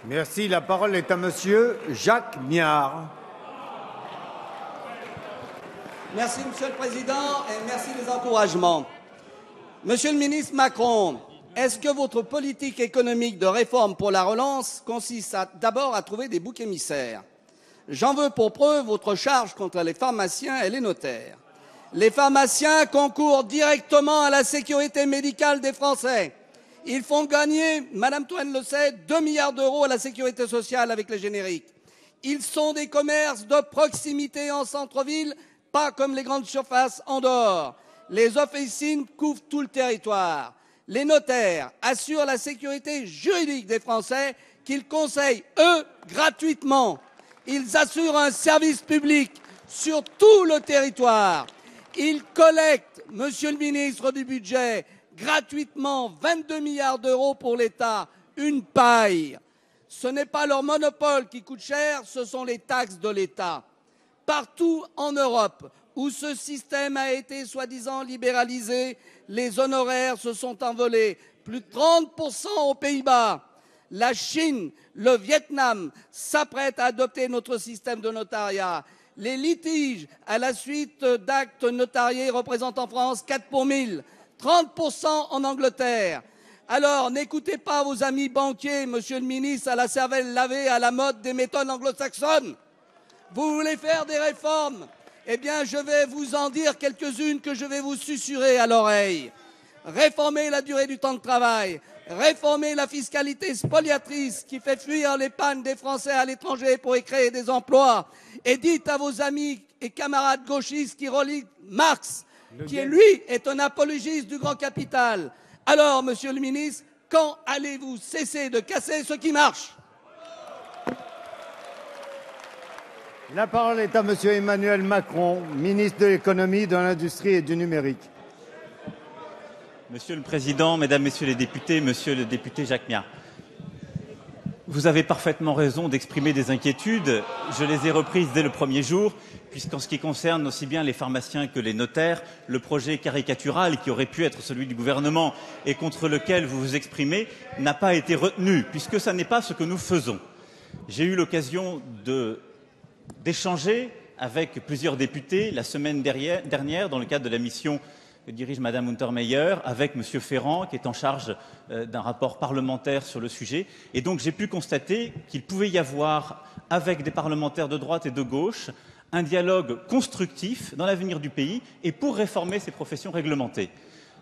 Merci. La parole est à Monsieur Jacques Miard. Merci, Monsieur le Président, et merci des encouragements. Monsieur le ministre Macron, est-ce que votre politique économique de réforme pour la relance consiste d'abord à trouver des boucs émissaires? J'en veux pour preuve votre charge contre les pharmaciens et les notaires. Les pharmaciens concourent directement à la sécurité médicale des Français. Ils font gagner, Madame Touraine le sait, 2 milliards d'euros à la sécurité sociale avec les génériques. Ils sont des commerces de proximité en centre-ville, pas comme les grandes surfaces en dehors. Les officines couvrent tout le territoire. Les notaires assurent la sécurité juridique des Français qu'ils conseillent, eux, gratuitement. Ils assurent un service public sur tout le territoire. Ils collectent, Monsieur le ministre du Budget, gratuitement 22 milliards d'euros pour l'État, une paille. Ce n'est pas leur monopole qui coûte cher, ce sont les taxes de l'État. Partout en Europe où ce système a été soi-disant libéralisé, les honoraires se sont envolés. Plus de 30% aux Pays-Bas. La Chine, le Vietnam s'apprêtent à adopter notre système de notariat. Les litiges à la suite d'actes notariés représentent en France 4 pour 1000, 30% en Angleterre. Alors n'écoutez pas vos amis banquiers, Monsieur le ministre, à la cervelle lavée à la mode des méthodes anglo-saxonnes. Vous voulez faire des réformes? Eh bien, je vais vous en dire quelques-unes que je vais vous susurrer à l'oreille. Réformer la durée du temps de travail, réformer la fiscalité spoliatrice qui fait fuir l'épargne des Français à l'étranger pour y créer des emplois. Et dites à vos amis et camarades gauchistes qui relient Marx, qui lui est un apologiste du grand capital. Alors, Monsieur le ministre, quand allez-vous cesser de casser ce qui marche? La parole est à Monsieur Emmanuel Macron, ministre de l'économie, de l'industrie et du numérique. Monsieur le Président, Mesdames, Messieurs les députés, Monsieur le député Jacques Miard, vous avez parfaitement raison d'exprimer des inquiétudes. Je les ai reprises dès le premier jour, puisqu'en ce qui concerne aussi bien les pharmaciens que les notaires, le projet caricatural qui aurait pu être celui du gouvernement et contre lequel vous vous exprimez n'a pas été retenu, puisque ce n'est pas ce que nous faisons. J'ai eu l'occasion d'échanger avec plusieurs députés la semaine dernière dans le cadre de la mission que dirige Madame Untermaier avec Monsieur Ferrand qui est en charge d'un rapport parlementaire sur le sujet. Et donc j'ai pu constater qu'il pouvait y avoir avec des parlementaires de droite et de gauche un dialogue constructif dans l'avenir du pays et pour réformer ces professions réglementées.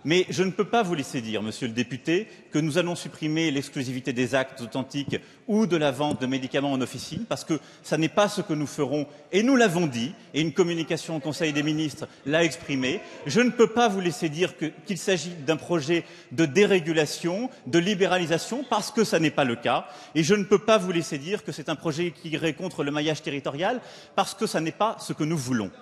Mais je ne peux pas vous laisser dire, Monsieur le député, que nous allons supprimer l'exclusivité des actes authentiques ou de la vente de médicaments en officine, parce que ça n'est pas ce que nous ferons, et nous l'avons dit, et une communication au Conseil des ministres l'a exprimé. Je ne peux pas vous laisser dire qu'il s'agit d'un projet de dérégulation, de libéralisation, parce que ça n'est pas le cas, et je ne peux pas vous laisser dire que c'est un projet qui irait contre le maillage territorial, parce que ça n'est pas ce que nous voulons.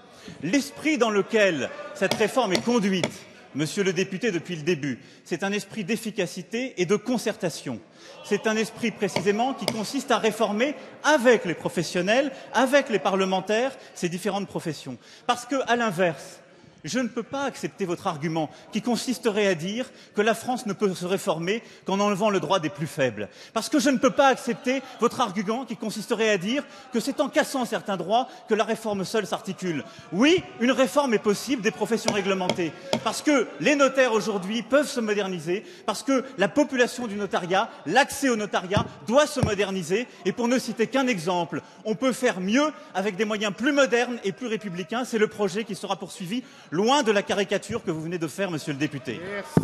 L'esprit dans lequel cette réforme est conduite, Monsieur le député, depuis le début, c'est un esprit d'efficacité et de concertation. C'est un esprit précisément qui consiste à réformer avec les professionnels, avec les parlementaires, ces différentes professions. Parce que, à l'inverse, je ne peux pas accepter votre argument qui consisterait à dire que la France ne peut se réformer qu'en enlevant le droit des plus faibles. Parce que je ne peux pas accepter votre argument qui consisterait à dire que c'est en cassant certains droits que la réforme seule s'articule. Oui, une réforme est possible des professions réglementées. Parce que les notaires aujourd'hui peuvent se moderniser, parce que la population du notariat, l'accès au notariat doit se moderniser. Et pour ne citer qu'un exemple, on peut faire mieux avec des moyens plus modernes et plus républicains. C'est le projet qui sera poursuivi, loin de la caricature que vous venez de faire, Monsieur le député. Merci.